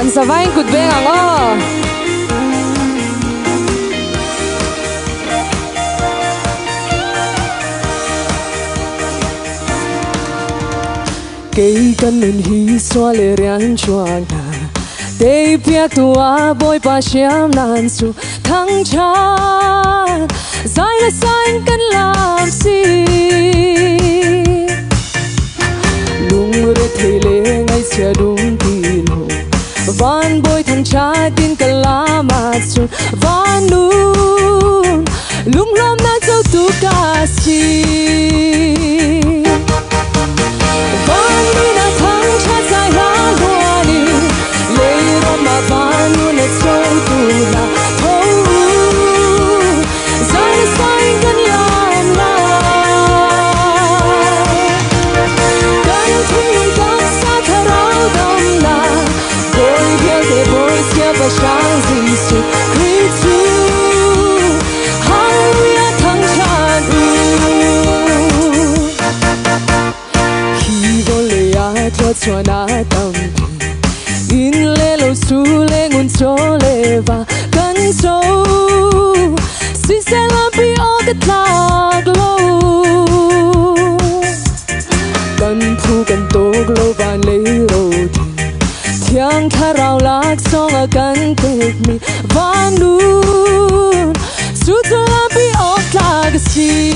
kan savai kut be ango cây cần nên hi xóa lệ riêng choang na tây phía tua boy pa xiêm nan su thăng tràn dài là xanh cần làm gì lung re thề lệ ngay xưa đúng tin hồ van boy thăng cha tin cần làm su van nun lung lam na châu tu ca si cho na tâm in lê lâu su lê ngôn cho lê và cắn sâu suy sẽ làm bi o cái thạc lâu cắn phu cắn tô lâu và lấy rồi thiang tha rau lạc song ở cắn tết mi và nun su cho làm bi o thạc si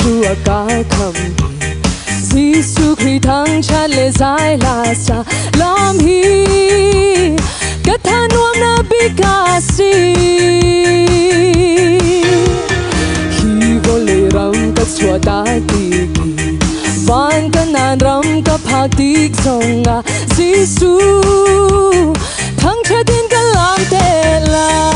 chúa cả khâm Giêsu Christ thăng chát lệ giải là sa làm hi kết than nuông na bi ca si khi vô lệ ram các chúa ta tiki van kan nan ram các phak tik song a Giêsu thăng chát tin kan lam te la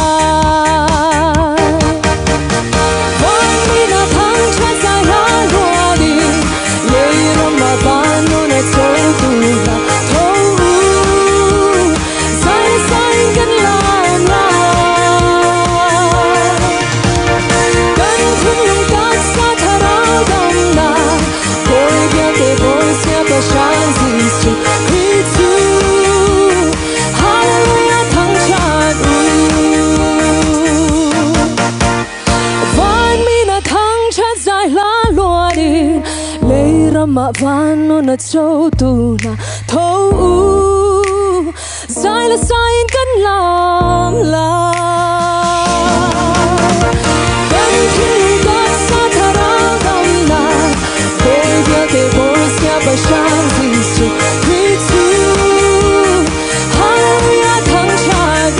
mà van nó na châu tu na thâu dài là dài cần làm la cần thi các sa thà ra đam na tôi biết để bồi sẽ bớt sáng Giêsu Christ Hallelujah thăng tràn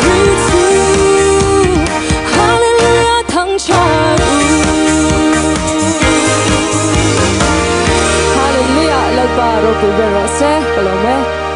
Christ Hallelujah thăng tràn Paro pulvero se, colomé.